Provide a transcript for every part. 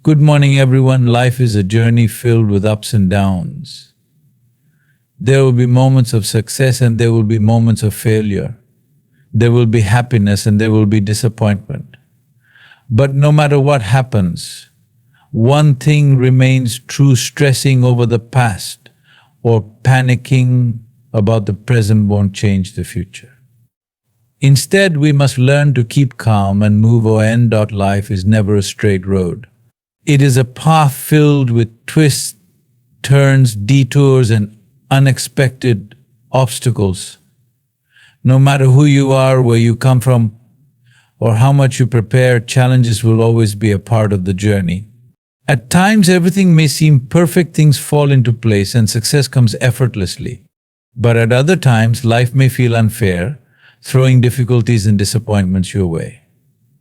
Good morning, everyone. Life is a journey filled with ups and downs. There will be moments of success and there will be moments of failure. There will be happiness and there will be disappointment. But no matter what happens, one thing remains true: stressing over the past or panicking about the present won't change the future. Instead, we must learn to keep calm and move on. Life is never a straight road. It is a path filled with twists, turns, detours, and unexpected obstacles. No matter who you are, where you come from, or how much you prepare, challenges will always be a part of the journey. At times, everything may seem perfect, things fall into place, and success comes effortlessly. But at other times, life may feel unfair, throwing difficulties and disappointments your way.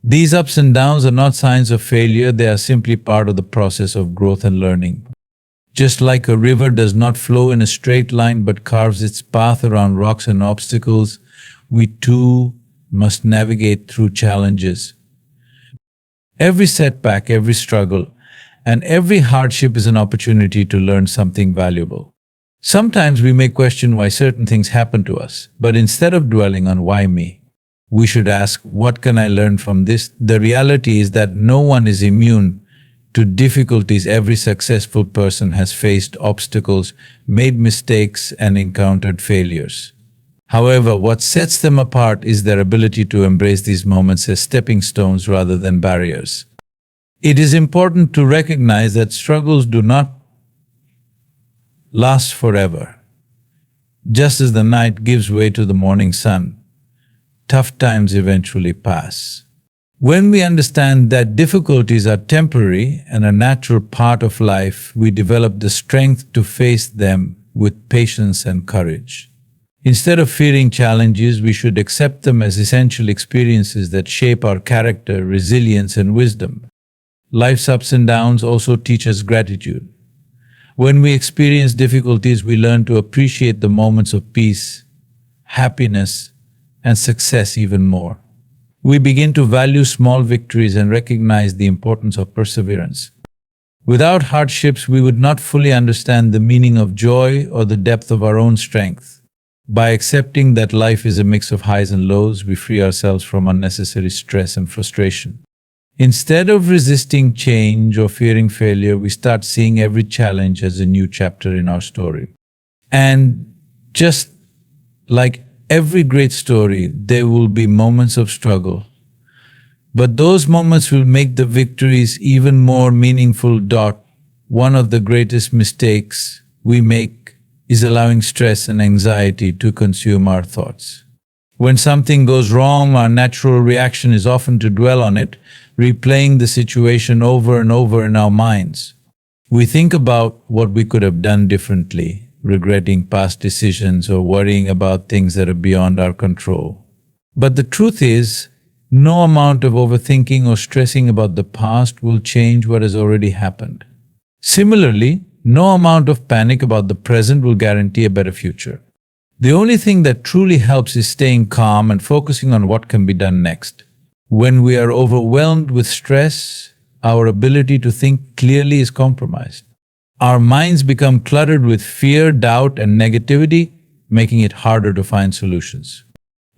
These ups and downs are not signs of failure, they are simply part of the process of growth and learning. Just like a river does not flow in a straight line but carves its path around rocks and obstacles, we too must navigate through challenges. Every setback, every struggle, and every hardship is an opportunity to learn something valuable. Sometimes we may question why certain things happen to us, but instead of dwelling on why me, we should ask, what can I learn from this? The reality is that no one is immune to difficulties. Every successful person has faced obstacles, made mistakes, and encountered failures. However, what sets them apart is their ability to embrace these moments as stepping stones rather than barriers. It is important to recognize that struggles do not last forever. Just as the night gives way to the morning sun, tough times eventually pass. When we understand that difficulties are temporary and a natural part of life, we develop the strength to face them with patience and courage. Instead of fearing challenges, we should accept them as essential experiences that shape our character, resilience, and wisdom. Life's ups and downs also teach us gratitude. When we experience difficulties, we learn to appreciate the moments of peace, happiness, and success even more. We begin to value small victories and recognize the importance of perseverance. Without hardships, we would not fully understand the meaning of joy or the depth of our own strength. By accepting that life is a mix of highs and lows, we free ourselves from unnecessary stress and frustration. Instead of resisting change or fearing failure, we start seeing every challenge as a new chapter in our story. And just like every great story, there will be moments of struggle. But those moments will make the victories even more meaningful. One of the greatest mistakes we make is allowing stress and anxiety to consume our thoughts. When something goes wrong, our natural reaction is often to dwell on it, replaying the situation over and over in our minds. We think about what we could have done differently, regretting past decisions or worrying about things that are beyond our control. But the truth is, no amount of overthinking or stressing about the past will change what has already happened. Similarly, no amount of panic about the present will guarantee a better future. The only thing that truly helps is staying calm and focusing on what can be done next. When we are overwhelmed with stress, our ability to think clearly is compromised. Our minds become cluttered with fear, doubt, and negativity, making it harder to find solutions.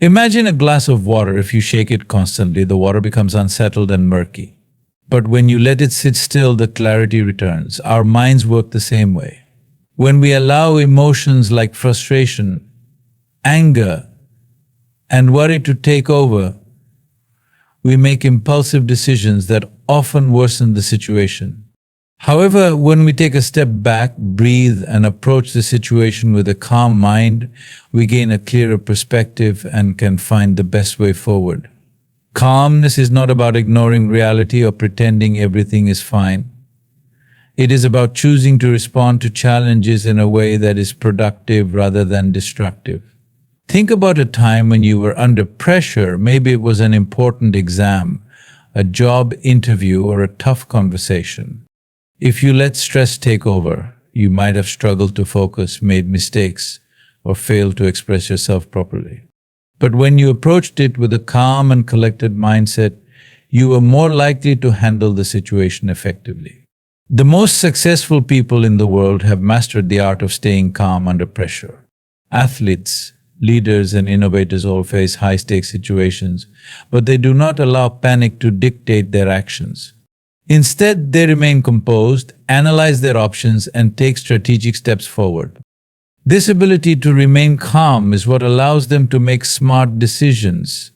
Imagine a glass of water. If you shake it constantly, the water becomes unsettled and murky. But when you let it sit still, the clarity returns. Our minds work the same way. When we allow emotions like frustration, anger, and worry to take over, we make impulsive decisions that often worsen the situation. However, when we take a step back, breathe, and approach the situation with a calm mind, we gain a clearer perspective and can find the best way forward. Calmness is not about ignoring reality or pretending everything is fine. It is about choosing to respond to challenges in a way that is productive rather than destructive. Think about a time when you were under pressure. Maybe it was an important exam, a job interview, or a tough conversation. If you let stress take over, you might have struggled to focus, made mistakes, or failed to express yourself properly. But when you approached it with a calm and collected mindset, you are more likely to handle the situation effectively. The most successful people in the world have mastered the art of staying calm under pressure. Athletes, leaders, and innovators all face high-stakes situations, but they do not allow panic to dictate their actions. Instead, they remain composed, analyze their options, and take strategic steps forward. This ability to remain calm is what allows them to make smart decisions,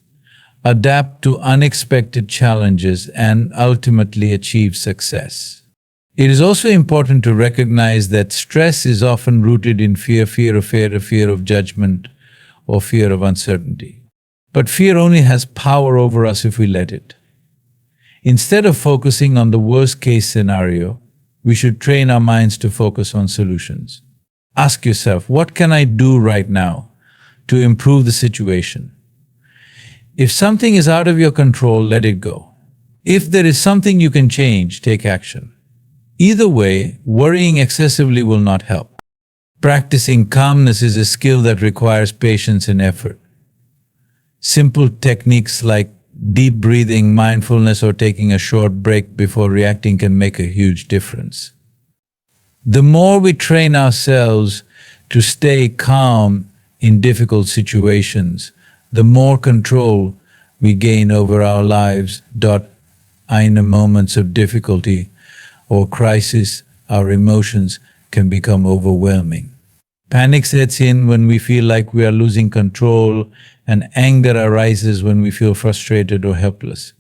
adapt to unexpected challenges, and ultimately achieve success. It is also important to recognize that stress is often rooted in fear of judgment, or fear of uncertainty. But fear only has power over us if we let it. Instead of focusing on the worst-case scenario, we should train our minds to focus on solutions. Ask yourself, what can I do right now to improve the situation? If something is out of your control, let it go. If there is something you can change, take action. Either way, worrying excessively will not help. Practicing calmness is a skill that requires patience and effort. Simple techniques like deep breathing, mindfulness, or taking a short break before reacting can make a huge difference. The more we train ourselves to stay calm in difficult situations, the more control we gain over our lives. In moments of difficulty or crisis, our emotions can become overwhelming. Panic sets in when we feel like we are losing control, and anger arises when we feel frustrated or helpless.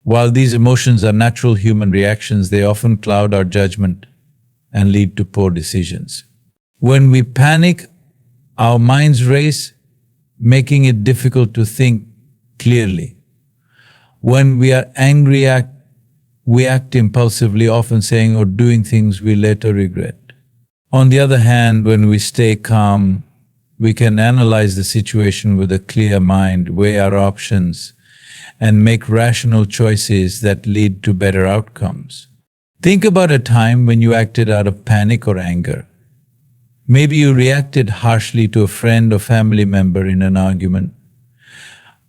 While these emotions are natural human reactions, they often cloud our judgment and lead to poor decisions. When we panic, our minds race, making it difficult to think clearly. When we are angry, we act impulsively, often saying or doing things we later regret. On the other hand, when we stay calm, we can analyze the situation with a clear mind, weigh our options, and make rational choices that lead to better outcomes. Think about a time when you acted out of panic or anger. Maybe you reacted harshly to a friend or family member in an argument,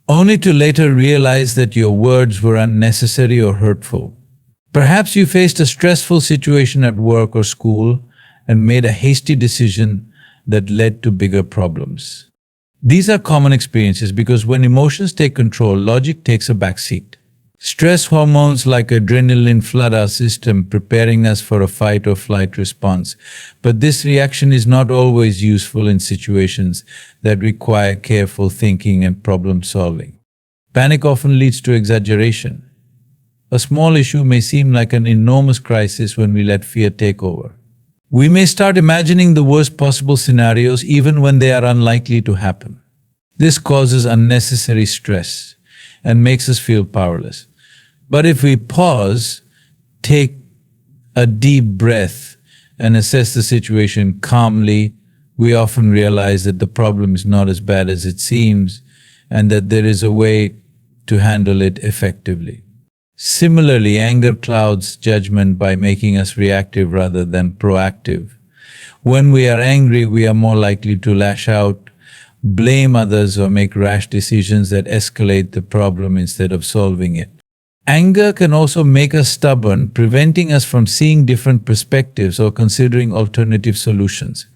only to later realize that your words were unnecessary or hurtful. Perhaps you faced a stressful situation at work or school and made a hasty decision that led to bigger problems. These are common experiences because when emotions take control, logic takes a backseat. Stress hormones like adrenaline flood our system, preparing us for a fight or flight response. But this reaction is not always useful in situations that require careful thinking and problem solving. Panic often leads to exaggeration. A small issue may seem like an enormous crisis when we let fear take over. We may start imagining the worst possible scenarios even when they are unlikely to happen. This causes unnecessary stress and makes us feel powerless. But if we pause, take a deep breath, and assess the situation calmly, we often realize that the problem is not as bad as it seems and that there is a way to handle it effectively. Similarly, anger clouds judgment by making us reactive rather than proactive. When we are angry, we are more likely to lash out, blame others, or make rash decisions that escalate the problem instead of solving it. Anger can also make us stubborn, preventing us from seeing different perspectives or considering alternative solutions.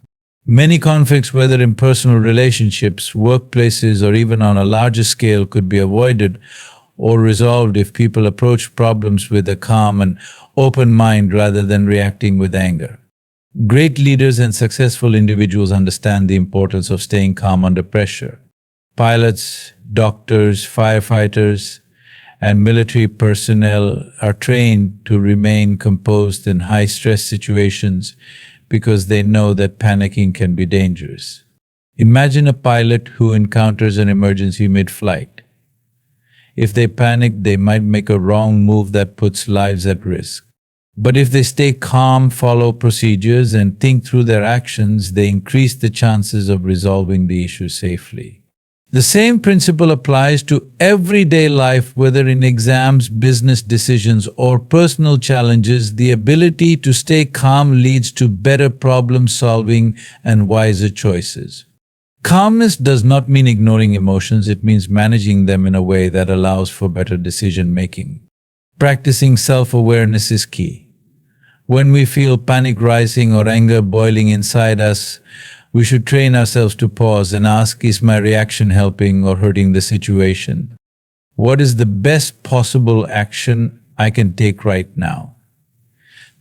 Many conflicts, whether in personal relationships, workplaces, or even on a larger scale, could be avoided or resolved if people approach problems with a calm and open mind rather than reacting with anger. Great leaders and successful individuals understand the importance of staying calm under pressure. Pilots, doctors, firefighters, and military personnel are trained to remain composed in high-stress situations because they know that panicking can be dangerous. Imagine a pilot who encounters an emergency mid-flight. If they panic, they might make a wrong move that puts lives at risk. But if they stay calm, follow procedures, and think through their actions, they increase the chances of resolving the issue safely. The same principle applies to everyday life, whether in exams, business decisions, or personal challenges. The ability to stay calm leads to better problem solving and wiser choices. Calmness does not mean ignoring emotions, it means managing them in a way that allows for better decision making. Practicing self-awareness is key. When we feel panic rising or anger boiling inside us, we should train ourselves to pause and ask, is my reaction helping or hurting the situation? What is the best possible action I can take right now?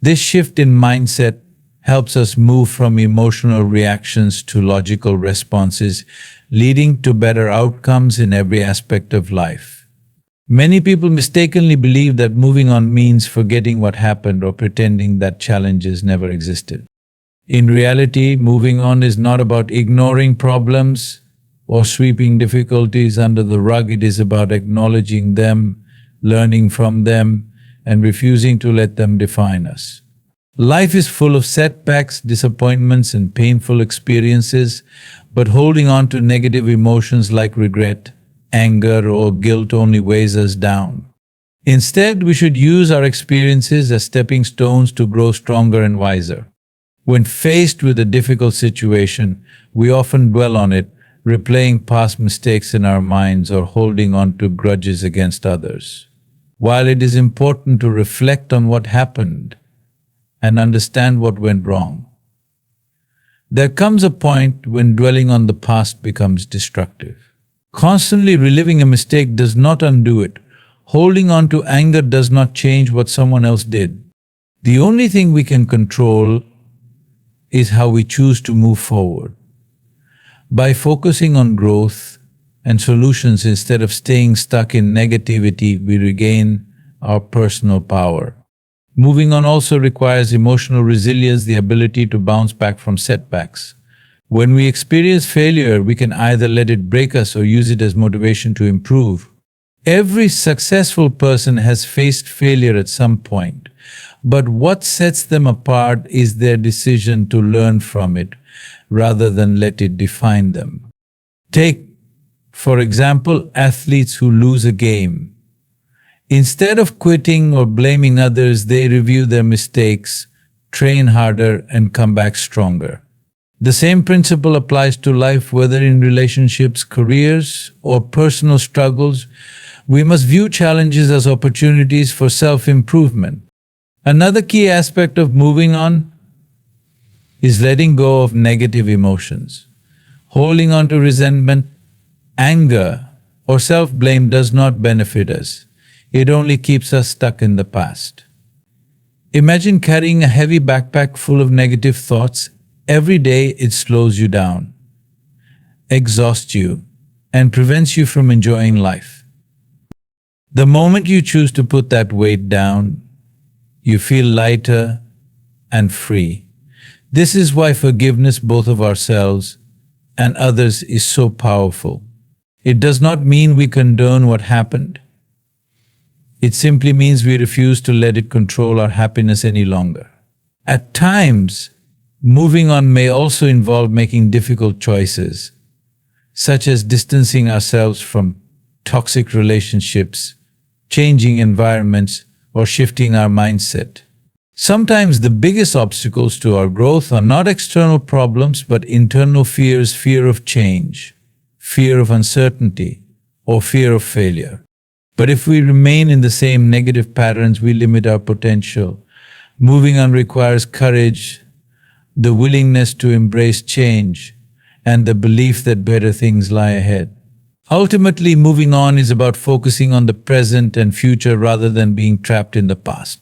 This shift in mindset helps us move from emotional reactions to logical responses, leading to better outcomes in every aspect of life. Many people mistakenly believe that moving on means forgetting what happened or pretending that challenges never existed. In reality, moving on is not about ignoring problems or sweeping difficulties under the rug. It is about acknowledging them, learning from them, and refusing to let them define us. Life is full of setbacks, disappointments, and painful experiences, but holding on to negative emotions like regret, anger, or guilt only weighs us down. Instead, we should use our experiences as stepping stones to grow stronger and wiser. When faced with a difficult situation, we often dwell on it, replaying past mistakes in our minds or holding on to grudges against others. While it is important to reflect on what happened and understand what went wrong, there comes a point when dwelling on the past becomes destructive. Constantly reliving a mistake does not undo it. Holding on to anger does not change what someone else did. The only thing we can control is how we choose to move forward. By focusing on growth and solutions instead of staying stuck in negativity, we regain our personal power. Moving on also requires emotional resilience, the ability to bounce back from setbacks. When we experience failure, we can either let it break us or use it as motivation to improve. Every successful person has faced failure at some point, but what sets them apart is their decision to learn from it rather than let it define them. Take, for example, athletes who lose a game. Instead of quitting or blaming others, they review their mistakes, train harder, and come back stronger. The same principle applies to life, whether in relationships, careers, or personal struggles. We must view challenges as opportunities for self-improvement. Another key aspect of moving on is letting go of negative emotions. Holding on to resentment, anger, or self-blame does not benefit us. It only keeps us stuck in the past. Imagine carrying a heavy backpack full of negative thoughts. Every day it slows you down, exhausts you, and prevents you from enjoying life. The moment you choose to put that weight down, you feel lighter and free. This is why forgiveness, both of ourselves and others, is so powerful. It does not mean we condone what happened. It simply means we refuse to let it control our happiness any longer. At times, moving on may also involve making difficult choices, such as distancing ourselves from toxic relationships, changing environments, or shifting our mindset. Sometimes the biggest obstacles to our growth are not external problems but internal fears, fear of change, fear of uncertainty, or fear of failure. But if we remain in the same negative patterns, we limit our potential. Moving on requires courage, the willingness to embrace change, and the belief that better things lie ahead. Ultimately, moving on is about focusing on the present and future rather than being trapped in the past.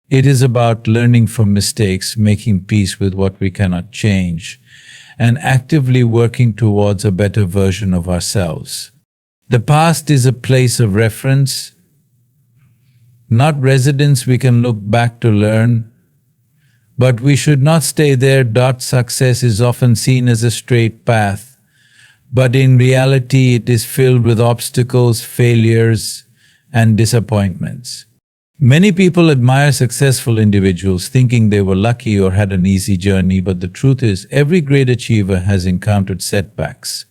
It is about learning from mistakes, making peace with what we cannot change, and actively working towards a better version of ourselves. The past is a place of reference, not residence. We can look back to learn, but we should not stay there. Success is often seen as a straight path, but in reality it is filled with obstacles, failures, and disappointments. Many people admire successful individuals thinking they were lucky or had an easy journey, but the truth is every great achiever has encountered setbacks.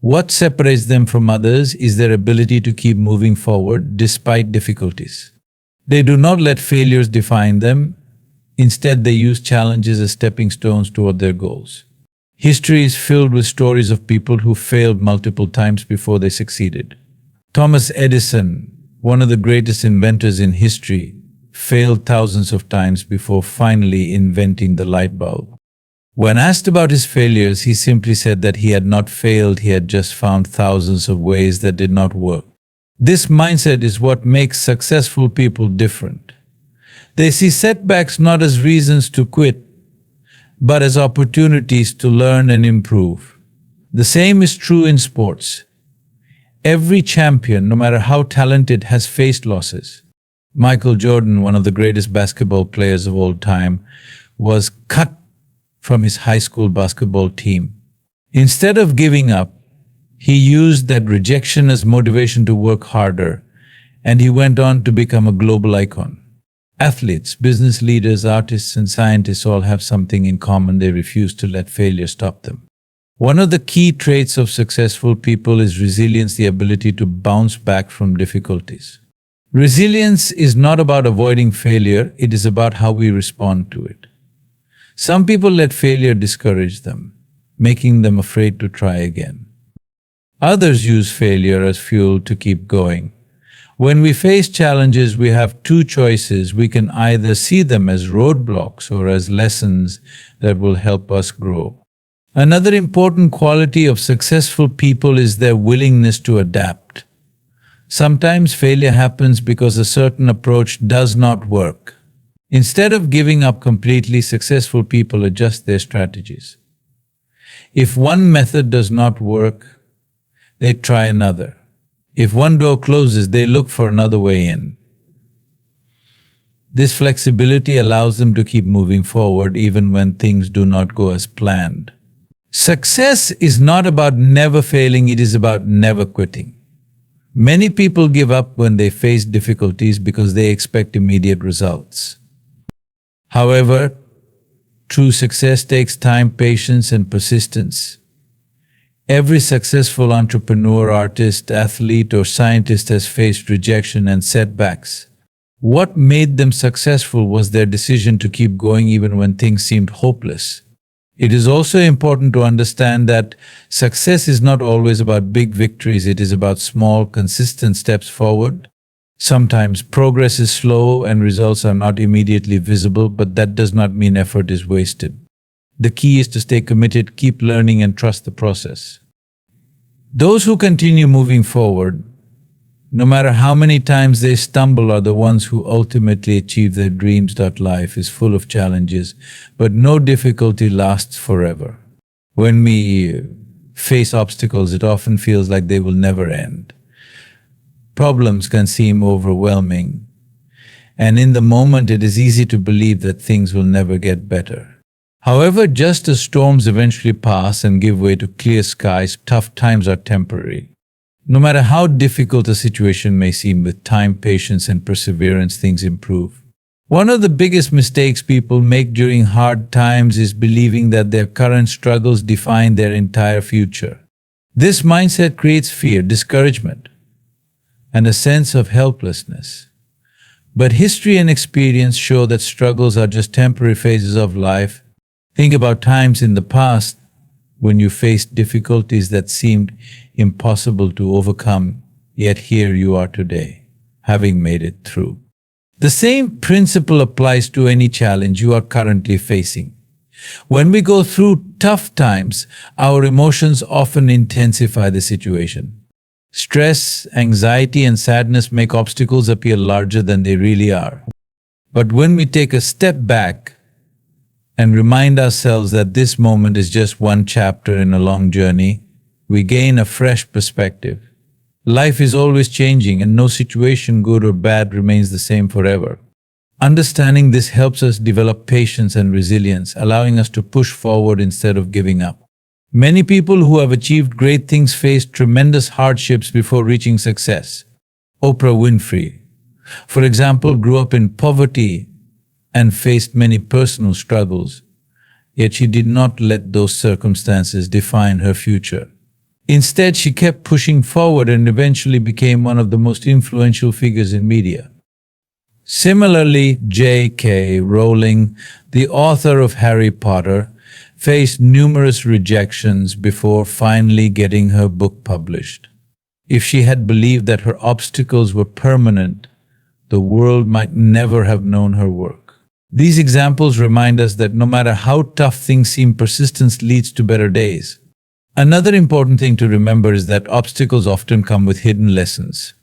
What separates them from others is their ability to keep moving forward despite difficulties. They do not let failures define them. Instead, they use challenges as stepping stones toward their goals. History is filled with stories of people who failed multiple times before they succeeded. Thomas Edison, one of the greatest inventors in history, failed thousands of times before finally inventing the light bulb. When asked about his failures, he simply said that he had not failed, he had just found thousands of ways that did not work. This mindset is what makes successful people different. They see setbacks not as reasons to quit, but as opportunities to learn and improve. The same is true in sports. Every champion, no matter how talented, has faced losses. Michael Jordan, one of the greatest basketball players of all time, was cut from his high school basketball team. Instead of giving up, he used that rejection as motivation to work harder, and he went on to become a global icon. Athletes, business leaders, artists, and scientists all have something in common: they refuse to let failure stop them. One of the key traits of successful people is resilience, the ability to bounce back from difficulties. Resilience is not about avoiding failure, it is about how we respond to it. Some people let failure discourage them, making them afraid to try again. Others use failure as fuel to keep going. When we face challenges, we have two choices. We can either see them as roadblocks or as lessons that will help us grow. Another important quality of successful people is their willingness to adapt. Sometimes failure happens because a certain approach does not work. Instead of giving up completely, successful people adjust their strategies. If one method does not work, they try another. If one door closes, they look for another way in. This flexibility allows them to keep moving forward even when things do not go as planned. Success is not about never failing, it is about never quitting. Many people give up when they face difficulties because they expect immediate results. However, true success takes time, patience, and persistence. Every successful entrepreneur, artist, athlete, or scientist has faced rejection and setbacks. What made them successful was their decision to keep going even when things seemed hopeless. It is also important to understand that success is not always about big victories, it is about small, consistent steps forward. Sometimes progress is slow and results are not immediately visible, but that does not mean effort is wasted. The key is to stay committed, keep learning, and trust the process. Those who continue moving forward, no matter how many times they stumble, are the ones who ultimately achieve their dreams. Life is full of challenges, but no difficulty lasts forever. When we face obstacles, it often feels like they will never end. Problems can seem overwhelming, and in the moment it is easy to believe that things will never get better. However, just as storms eventually pass and give way to clear skies, tough times are temporary. No matter how difficult a situation may seem, with time, patience, and perseverance, things improve. One of the biggest mistakes people make during hard times is believing that their current struggles define their entire future. This mindset creates fear, discouragement, and a sense of helplessness. But history and experience show that struggles are just temporary phases of life. Think about times in the past when you faced difficulties that seemed impossible to overcome, yet here you are today, having made it through. The same principle applies to any challenge you are currently facing. When we go through tough times, our emotions often intensify the situation. Stress, anxiety, and sadness make obstacles appear larger than they really are. But when we take a step back and remind ourselves that this moment is just one chapter in a long journey, we gain a fresh perspective. Life is always changing, and no situation, good or bad, remains the same forever. Understanding this helps us develop patience and resilience, allowing us to push forward instead of giving up. Many people who have achieved great things faced tremendous hardships before reaching success. Oprah Winfrey, for example, grew up in poverty and faced many personal struggles, yet she did not let those circumstances define her future. Instead, she kept pushing forward and eventually became one of the most influential figures in media. Similarly, J.K. Rowling, the author of Harry Potter, faced numerous rejections before finally getting her book published. If she had believed that her obstacles were permanent, the world might never have known her work. These examples remind us that no matter how tough things seem, persistence leads to better days. Another important thing to remember is that obstacles often come with hidden lessons.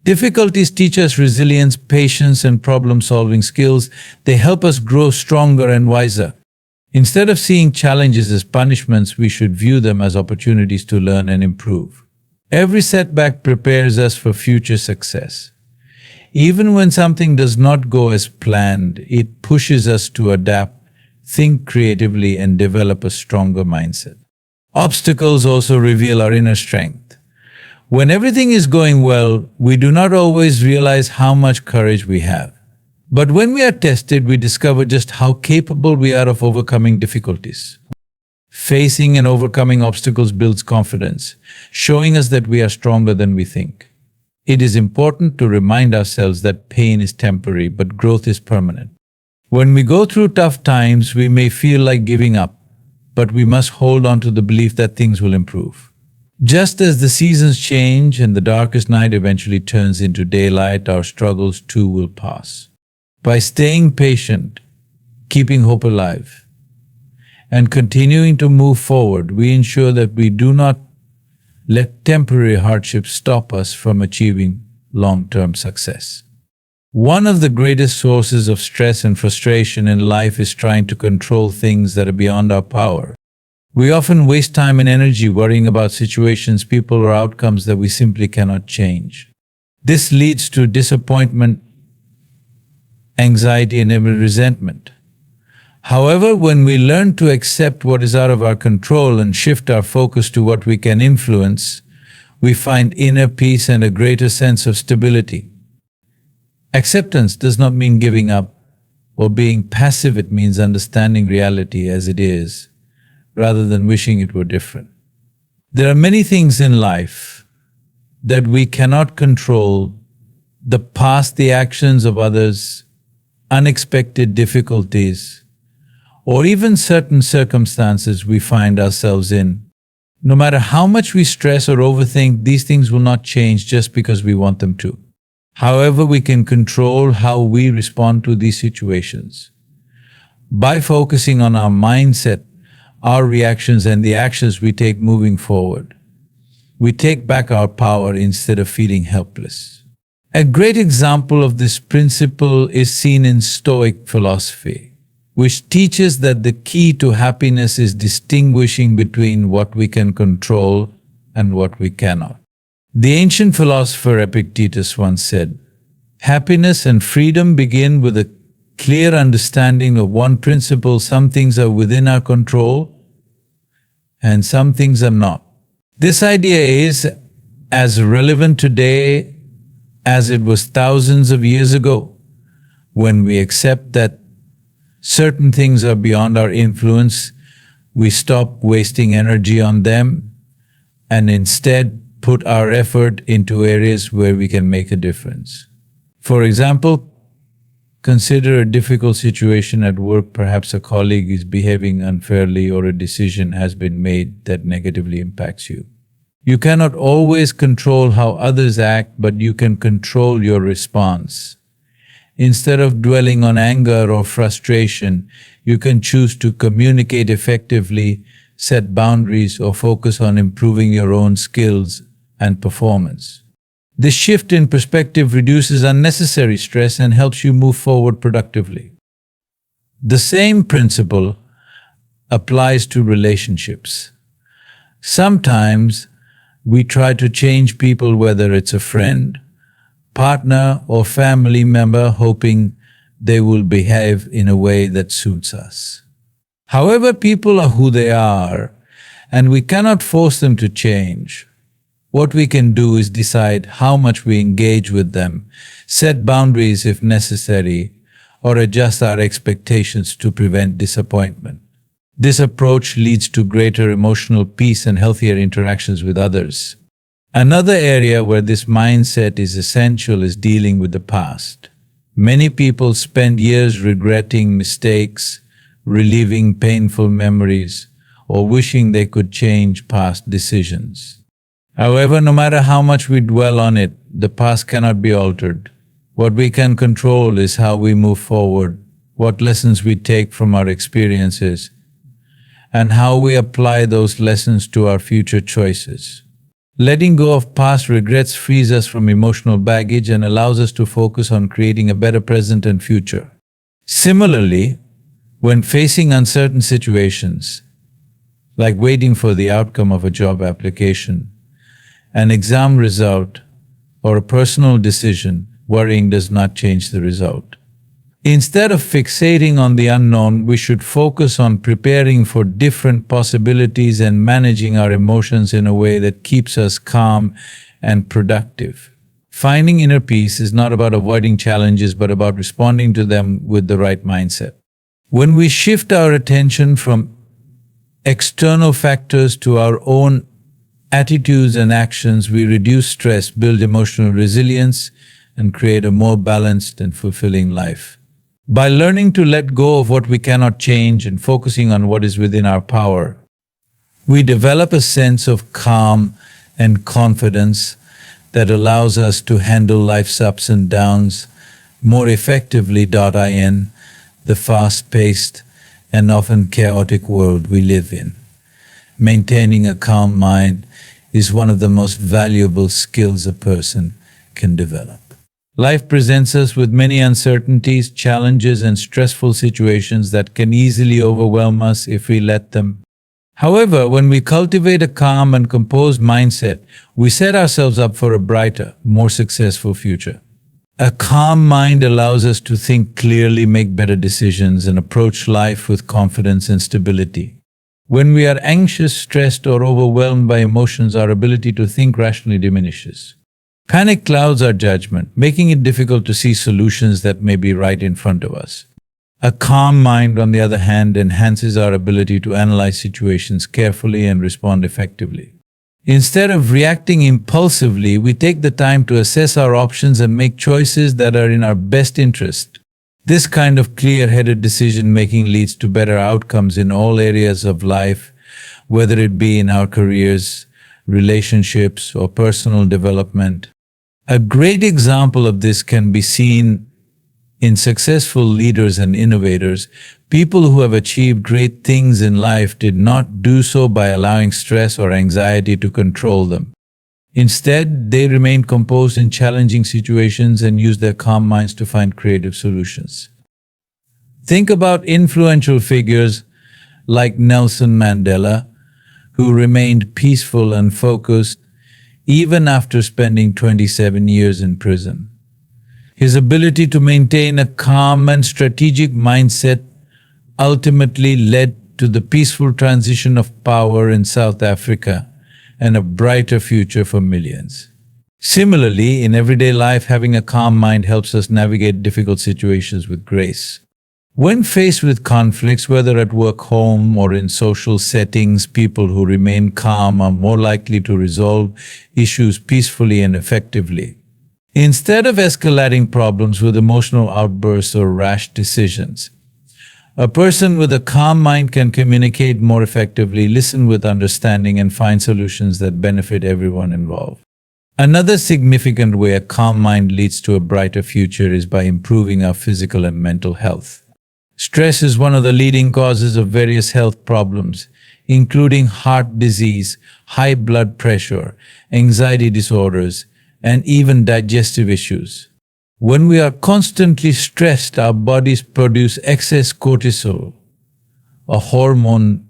Difficulties teach us resilience, patience, and problem-solving skills. They help us grow stronger and wiser. Instead of seeing challenges as punishments, we should view them as opportunities to learn and improve. Every setback prepares us for future success. Even when something does not go as planned, it pushes us to adapt, think creatively, and develop a stronger mindset. Obstacles also reveal our inner strength. When everything is going well, we do not always realize how much courage we have. But when we are tested, we discover just how capable we are of overcoming difficulties. Facing and overcoming obstacles builds confidence, showing us that we are stronger than we think. It is important to remind ourselves that pain is temporary, but growth is permanent. When we go through tough times, we may feel like giving up, but we must hold on to the belief that things will improve. Just as the seasons change and the darkest night eventually turns into daylight, our struggles too will pass. By staying patient, keeping hope alive, and continuing to move forward, we ensure that we do not let temporary hardships stop us from achieving long-term success. One of the greatest sources of stress and frustration in life is trying to control things that are beyond our power. We often waste time and energy worrying about situations, people, or outcomes that we simply cannot change. This leads to disappointment, anxiety, and even resentment. However, when we learn to accept what is out of our control and shift our focus to what we can influence, we find inner peace and a greater sense of stability. Acceptance does not mean giving up or being passive. It means understanding reality as it is, rather than wishing it were different. There are many things in life that we cannot control: the past, the actions of others, unexpected difficulties, or even certain circumstances we find ourselves in. No matter how much we stress or overthink, these things will not change just because we want them to. However, we can control how we respond to these situations. By focusing on our mindset, our reactions, and the actions we take moving forward, we take back our power instead of feeling helpless. A great example of this principle is seen in Stoic philosophy, which teaches that the key to happiness is distinguishing between what we can control and what we cannot. The ancient philosopher Epictetus once said, "Happiness and freedom begin with a clear understanding of one principle: some things are within our control and some things are not." This idea is as relevant today as it was thousands of years ago. When we accept that certain things are beyond our influence, we stop wasting energy on them and instead put our effort into areas where we can make a difference. For example, consider a difficult situation at work. Perhaps a colleague is behaving unfairly or a decision has been made that negatively impacts you. You cannot always control how others act, but you can control your response. Instead of dwelling on anger or frustration, you can choose to communicate effectively, set boundaries, or focus on improving your own skills and performance. This shift in perspective reduces unnecessary stress and helps you move forward productively. The same principle applies to relationships. Sometimes we try to change people, whether it's a friend, partner, or family member, hoping they will behave in a way that suits us. However, people are who they are, and we cannot force them to change. What we can do is decide how much we engage with them, set boundaries if necessary, or adjust our expectations to prevent disappointment. This approach leads to greater emotional peace and healthier interactions with others. Another area where this mindset is essential is dealing with the past. Many people spend years regretting mistakes, reliving painful memories, or wishing they could change past decisions. However, no matter how much we dwell on it, the past cannot be altered. What we can control is how we move forward, what lessons we take from our experiences, and how we apply those lessons to our future choices. Letting go of past regrets frees us from emotional baggage and allows us to focus on creating a better present and future. Similarly, when facing uncertain situations, like waiting for the outcome of a job application, an exam result, or a personal decision, worrying does not change the result. Instead of fixating on the unknown, we should focus on preparing for different possibilities and managing our emotions in a way that keeps us calm and productive. Finding inner peace is not about avoiding challenges, but about responding to them with the right mindset. When we shift our attention from external factors to our own attitudes and actions, we reduce stress, build emotional resilience, and create a more balanced and fulfilling life. By learning to let go of what we cannot change and focusing on what is within our power, we develop a sense of calm and confidence that allows us to handle life's ups and downs more effectively. In the fast-paced and often chaotic world we live in, maintaining a calm mind is one of the most valuable skills a person can develop. Life presents us with many uncertainties, challenges, and stressful situations that can easily overwhelm us if we let them. However, when we cultivate a calm and composed mindset, we set ourselves up for a brighter, more successful future. A calm mind allows us to think clearly, make better decisions, and approach life with confidence and stability. When we are anxious, stressed, or overwhelmed by emotions, our ability to think rationally diminishes. Panic clouds our judgment, making it difficult to see solutions that may be right in front of us. A calm mind, on the other hand, enhances our ability to analyze situations carefully and respond effectively. Instead of reacting impulsively, we take the time to assess our options and make choices that are in our best interest. This kind of clear-headed decision-making leads to better outcomes in all areas of life, whether it be in our careers, relationships, or personal development. A great example of this can be seen in successful leaders and innovators. People who have achieved great things in life did not do so by allowing stress or anxiety to control them. Instead, they remained composed in challenging situations and used their calm minds to find creative solutions. Think about influential figures like Nelson Mandela, who remained peaceful and focused even after spending 27 years in prison. His ability to maintain a calm and strategic mindset ultimately led to the peaceful transition of power in South Africa and a brighter future for millions. Similarly, in everyday life, having a calm mind helps us navigate difficult situations with grace. When faced with conflicts, whether at work, home, or in social settings, people who remain calm are more likely to resolve issues peacefully and effectively. Instead of escalating problems with emotional outbursts or rash decisions, a person with a calm mind can communicate more effectively, listen with understanding, and find solutions that benefit everyone involved. Another significant way a calm mind leads to a brighter future is by improving our physical and mental health. Stress is one of the leading causes of various health problems, including heart disease, high blood pressure, anxiety disorders, and even digestive issues. When we are constantly stressed, our bodies produce excess cortisol, a hormone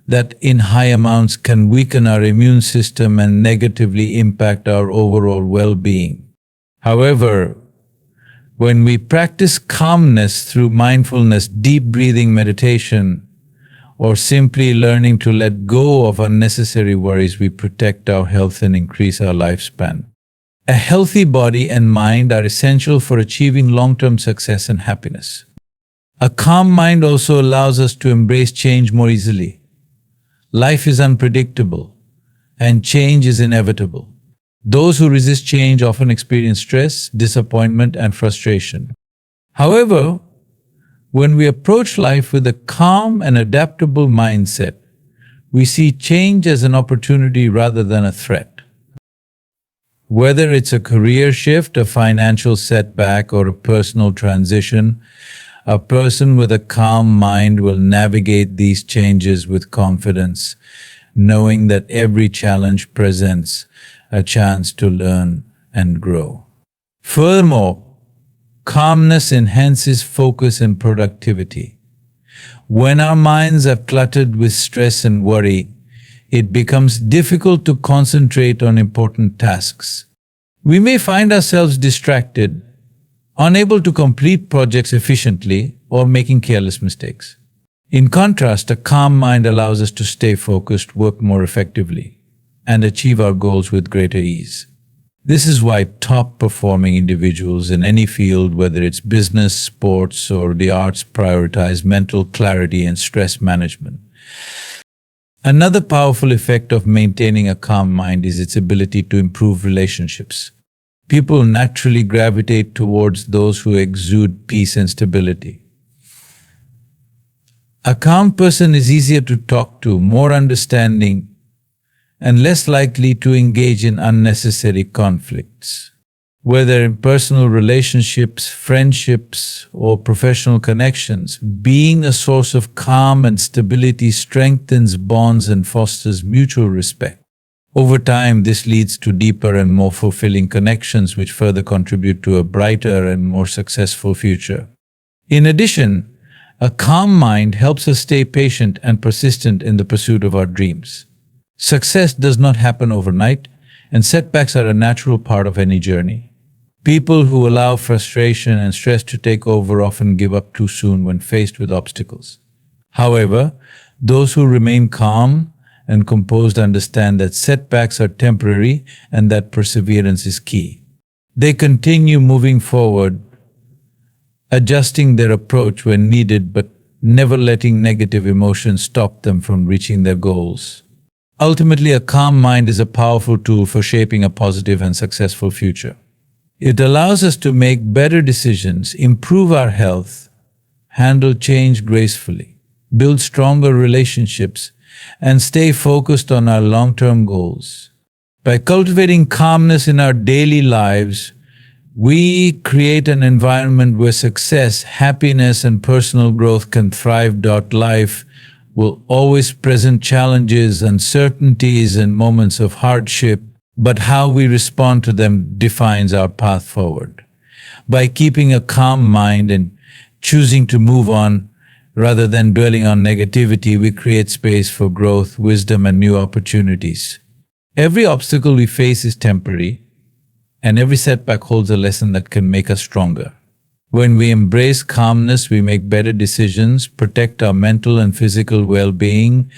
that in high amounts can weaken our immune system and negatively impact our overall well-being. However, when we practice calmness through mindfulness, deep breathing meditation, or simply learning to let go of unnecessary worries, we protect our health and increase our lifespan. A healthy body and mind are essential for achieving long-term success and happiness. A calm mind also allows us to embrace change more easily. Life is unpredictable, and change is inevitable. Those who resist change often experience stress, disappointment, and frustration. However, when we approach life with a calm and adaptable mindset, we see change as an opportunity rather than a threat. Whether it's a career shift, a financial setback, or a personal transition, a person with a calm mind will navigate these changes with confidence, knowing that every challenge presents a chance to learn and grow. Furthermore, calmness enhances focus and productivity. When our minds are cluttered with stress and worry, it becomes difficult to concentrate on important tasks. We may find ourselves distracted, unable to complete projects efficiently, or making careless mistakes. In contrast, a calm mind allows us to stay focused, work more effectively, and achieve our goals with greater ease. This is why top-performing individuals in any field, whether it's business, sports, or the arts, prioritize mental clarity and stress management. Another powerful effect of maintaining a calm mind is its ability to improve relationships. People naturally gravitate towards those who exude peace and stability. A calm person is easier to talk to, more understanding, and less likely to engage in unnecessary conflicts. Whether in personal relationships, friendships, or professional connections, being a source of calm and stability strengthens bonds and fosters mutual respect. Over time, this leads to deeper and more fulfilling connections, which further contribute to a brighter and more successful future. In addition, a calm mind helps us stay patient and persistent in the pursuit of our dreams. Success does not happen overnight, and setbacks are a natural part of any journey. People who allow frustration and stress to take over often give up too soon when faced with obstacles. However, those who remain calm and composed understand that setbacks are temporary and that perseverance is key. They continue moving forward, adjusting their approach when needed, but never letting negative emotions stop them from reaching their goals. Ultimately, a calm mind is a powerful tool for shaping a positive and successful future. It allows us to make better decisions, improve our health, handle change gracefully, build stronger relationships, and stay focused on our long-term goals. By cultivating calmness in our daily lives, we create an environment where success, happiness, and personal growth can thrive. Life will always present challenges, uncertainties, and moments of hardship, but how we respond to them defines our path forward. By keeping a calm mind and choosing to move on rather than dwelling on negativity, we create space for growth, wisdom, and new opportunities. Every obstacle we face is temporary, and every setback holds a lesson that can make us stronger. When we embrace calmness, we make better decisions, protect our mental and physical well-being,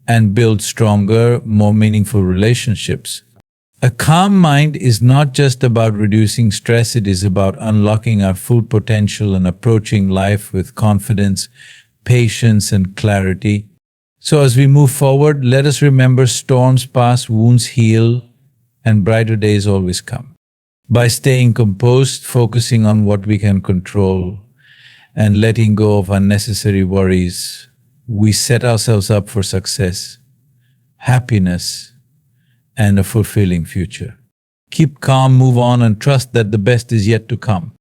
and build stronger, more meaningful relationships. A calm mind is not just about reducing stress, it is about unlocking our full potential and approaching life with confidence, patience, and clarity. So as we move forward, let us remember storms pass, wounds heal, and brighter days always come. By staying composed, focusing on what we can control, and letting go of unnecessary worries, we set ourselves up for success, happiness, and a fulfilling future. Keep calm, move on, and trust that the best is yet to come.